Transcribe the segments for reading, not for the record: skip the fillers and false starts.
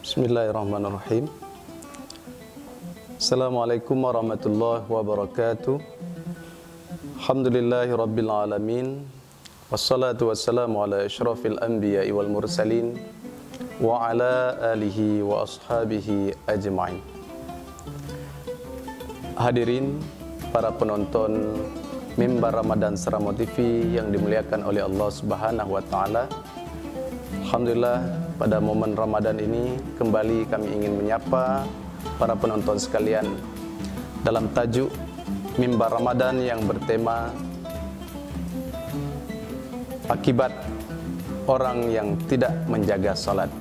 Bismillahirrahmanirrahim. Assalamualaikum warahmatullahi wabarakatuh. Alhamdulillahi rabbil alamin. Wassalatu wassalamu ala asyrafil anbiya'i wal mursalin wa ala alihi wa ashabihi ajma'in. Hadirin para penonton Mimbar Ramadan Seramo TV yang dimuliakan oleh Allah Subhanahu wa taala. Alhamdulillah, pada momen Ramadan ini kembali kami ingin menyapa para penonton sekalian dalam tajuk Mimbar Ramadan yang bertema akibat orang yang tidak menjaga salat.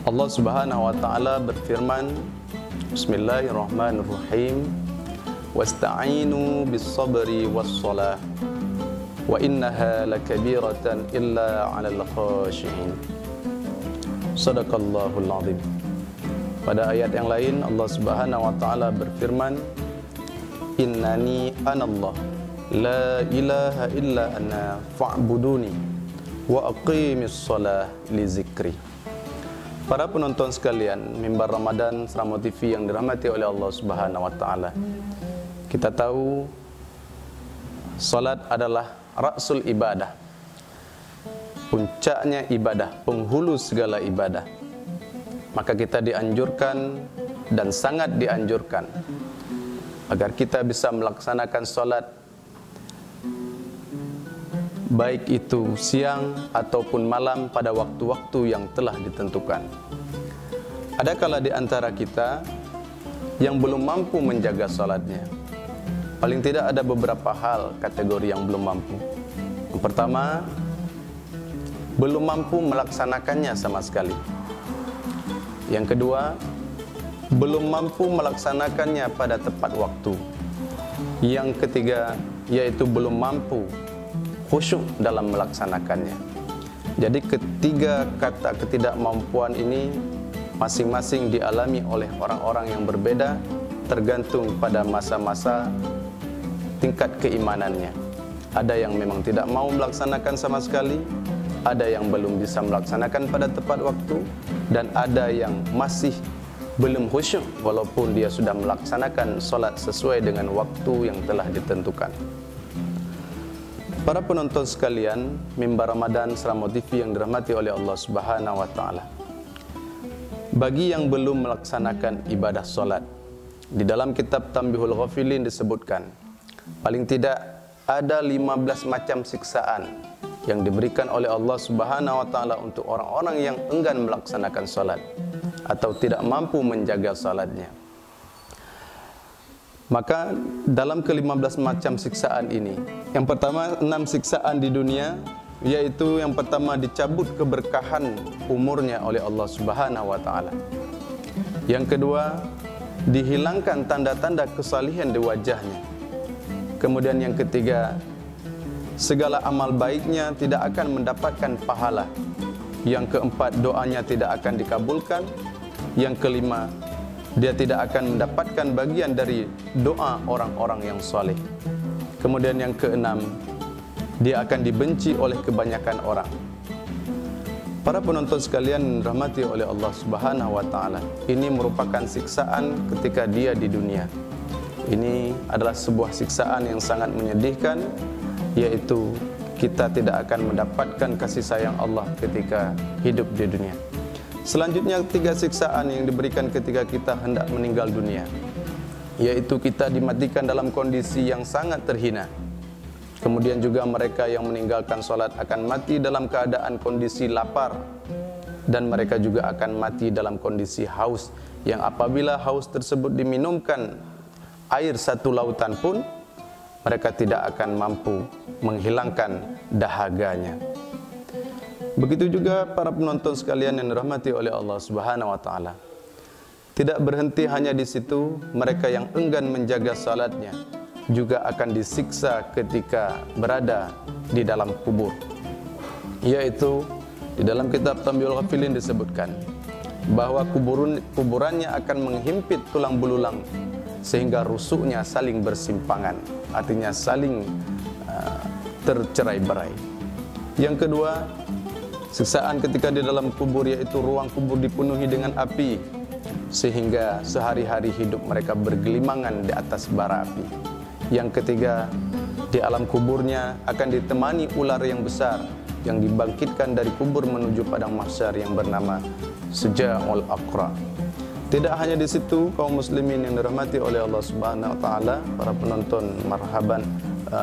Allah Subhanahu wa taala berfirman, Bismillahirrahmanirrahim, wasta'inu bis-sabri was-shalah wa innaha lakabiratan illa 'alal khashi'in. Sadaqallahul azim. Pada ayat yang lain Allah Subhanahu wa taala berfirman, Innani anallah la ilaha illa ana fa'buduni wa aqimis shalah li zikri. Para penonton sekalian Mimbar Ramadan Seramo TV yang dirahmati oleh Allah Subhanahu wa taala. Kita tahu salat adalah ra'sul ibadah, puncaknya ibadah, penghulu segala ibadah. Maka kita dianjurkan dan sangat dianjurkan agar kita bisa melaksanakan salat, baik itu siang ataupun malam pada waktu-waktu yang telah ditentukan. Adakala di antara kita yang belum mampu menjaga salatnya? Paling tidak ada beberapa hal kategori yang belum mampu. Yang pertama, belum mampu melaksanakannya sama sekali. Yang kedua, belum mampu melaksanakannya pada tepat waktu. Yang ketiga, yaitu belum mampu khusyuk dalam melaksanakannya. Jadi ketiga kata ketidakmampuan ini masing-masing dialami oleh orang-orang yang berbeda, tergantung pada masa-masa tingkat keimanannya. Ada yang memang tidak mau melaksanakan sama sekali, ada yang belum bisa melaksanakan pada tepat waktu, dan ada yang masih belum khusyuk walaupun dia sudah melaksanakan solat sesuai dengan waktu yang telah ditentukan. Para penonton sekalian Mimbar Ramadan Seramo TV yang dirahmati oleh Allah Subhanahu wa taala. Bagi yang belum melaksanakan ibadah solat, di dalam kitab Tanbihul Ghafilin disebutkan, paling tidak ada 15 macam siksaan yang diberikan oleh Allah Subhanahu wa taala untuk orang-orang yang enggan melaksanakan salat atau tidak mampu menjaga salatnya. Maka dalam ke-15 macam siksaan ini, yang pertama 6 siksaan di dunia, yaitu yang pertama dicabut keberkahan umurnya oleh Allah Subhanahu wa taala. Yang kedua, dihilangkan tanda-tanda kesalihan di wajahnya. Kemudian yang ketiga, segala amal baiknya tidak akan mendapatkan pahala. Yang keempat, doanya tidak akan dikabulkan. Yang kelima, dia tidak akan mendapatkan bagian dari doa orang-orang yang saleh. Kemudian yang keenam, dia akan dibenci oleh kebanyakan orang. Para penonton sekalian rahmati oleh Allah Subhanahu wa taala, ini merupakan siksaan ketika dia di dunia. Ini adalah sebuah siksaan yang sangat menyedihkan, yaitu kita tidak akan mendapatkan kasih sayang Allah ketika hidup di dunia. Selanjutnya 3 siksaan yang diberikan ketika kita hendak meninggal dunia, yaitu kita dimatikan dalam kondisi yang sangat terhina. Kemudian juga mereka yang meninggalkan salat akan mati dalam keadaan kondisi lapar, dan mereka juga akan mati dalam kondisi haus, yang apabila haus tersebut diminumkan air satu lautan pun, mereka tidak akan mampu menghilangkan dahaganya. Begitu juga para penonton sekalian yang dirahmati oleh Allah Subhanahu wa taala. Tidak berhenti hanya di situ, mereka yang enggan menjaga salatnya juga akan disiksa ketika berada di dalam kubur. Yaitu di dalam kitab Tanbihul Ghafilin disebutkan bahwa kuburannya akan menghimpit tulang belulang sehingga rusuknya saling bersimpangan, artinya saling tercerai-berai. Yang kedua, Siksaan ketika di dalam kubur, yaitu ruang kubur dipenuhi dengan api, sehingga sehari-hari hidup mereka bergelimangan di atas bara api. Yang ketiga, di alam kuburnya akan ditemani ular yang besar yang dibangkitkan dari kubur menuju padang mahsyar yang bernama Suja'ul Aqra. Tidak hanya di situ, kaum muslimin yang dirahmati oleh Allah Subhanahu wa taala, para penonton marhaban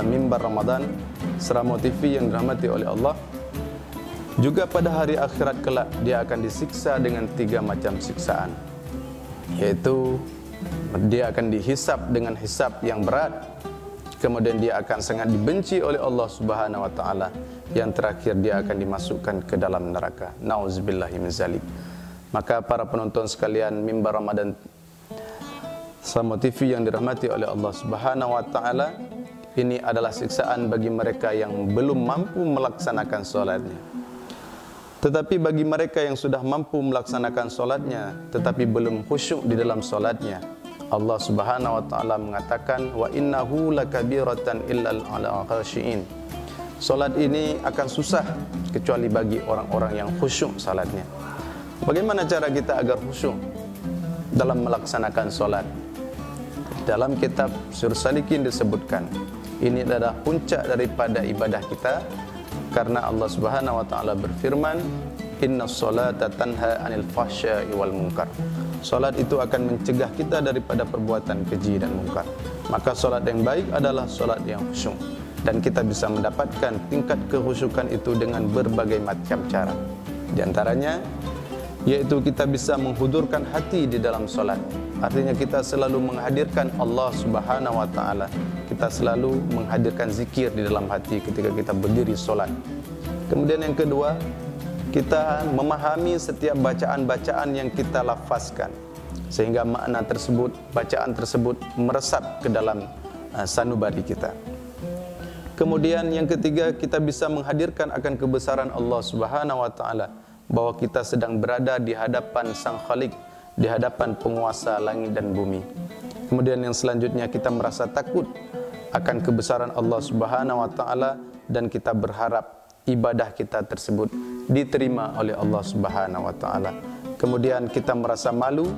Mimbar Ramadan Seramo TV yang dirahmati oleh Allah, juga pada hari akhirat kelak dia akan disiksa dengan 3 macam siksaan, yaitu dia akan dihisap dengan hisap yang berat, kemudian dia akan sangat dibenci oleh Allah Subhanahu wa taala, yang terakhir dia akan dimasukkan ke dalam neraka. Nauzubillahi min zalik. Maka para penonton sekalian Mimbar Ramadan Seramo TV yang dirahmati oleh Allah Subhanahu wa taala, ini adalah siksaan bagi mereka yang belum mampu melaksanakan solatnya. Tetapi bagi mereka yang sudah mampu melaksanakan solatnya tetapi belum khusyuk di dalam solatnya, Allah Subhanahu wa taala mengatakan, wa innahu lakabiratan illal 'alal khashiin. Solat ini akan susah kecuali bagi orang-orang yang khusyuk salatnya. Bagaimana cara kita agar khusyuk dalam melaksanakan solat? Dalam kitab Surah Salikin disebutkan, ini adalah puncak daripada ibadah kita, karena Allah Subhanahu wa taala berfirman, innas salata tanha 'anil fahsya'i wal munkar. Salat itu akan mencegah kita daripada perbuatan keji dan mungkar. Maka salat yang baik adalah salat yang khusyuk, dan kita bisa mendapatkan tingkat kekhusyukan itu dengan berbagai macam cara. Di antaranya yaitu kita bisa menghudurkan hati di dalam salat. Artinya kita selalu menghadirkan Allah Subhanahu wa taala. Kita selalu menghadirkan zikir di dalam hati ketika kita berdiri salat. Kemudian yang kedua, kita memahami setiap bacaan-bacaan yang kita lafazkan, sehingga makna tersebut, bacaan tersebut meresap ke dalam sanubari kita. Kemudian yang ketiga, kita bisa menghadirkan akan kebesaran Allah Subhanahu wa taala, bahwa kita sedang berada di hadapan Sang Khalik, di hadapan penguasa langit dan bumi. Kemudian yang selanjutnya, kita merasa takut akan kebesaran Allah Subhanahu wa taala, dan kita berharap ibadah kita tersebut diterima oleh Allah Subhanahu wa taala. Kemudian kita merasa malu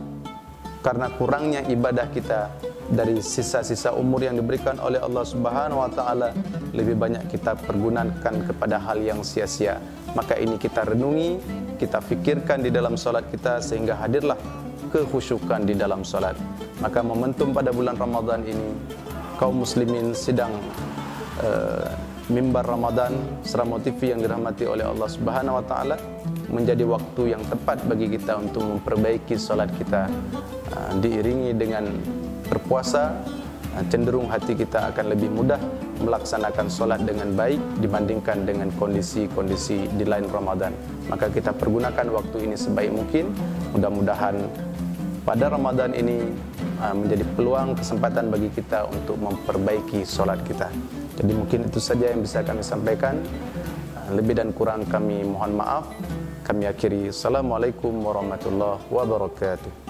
karena kurangnya ibadah kita dari sisa-sisa umur yang diberikan oleh Allah Subhanahu wa taala, lebih banyak kita pergunakan kepada hal yang sia-sia. Maka ini kita renungi, kita fikirkan di dalam salat kita, sehingga hadirlah kekhusyukan di dalam salat. Maka momentum pada bulan Ramadan ini, kaum muslimin sidang Mimbar Ramadan Seramo TV yang dirahmati oleh Allah Subhanahu wa taala, menjadi waktu yang tepat bagi kita untuk memperbaiki salat kita. Diiringi dengan berpuasa, cenderung hati kita akan lebih mudah melaksanakan solat dengan baik dibandingkan dengan kondisi-kondisi di lain Ramadan. Maka kita pergunakan waktu ini sebaik mungkin. Mudah-mudahan pada Ramadan ini menjadi peluang, kesempatan bagi kita untuk memperbaiki solat kita. Jadi mungkin itu saja yang bisa kami sampaikan. Lebih dan kurang kami mohon maaf. Kami akhiri. Assalamualaikum warahmatullahi wabarakatuh.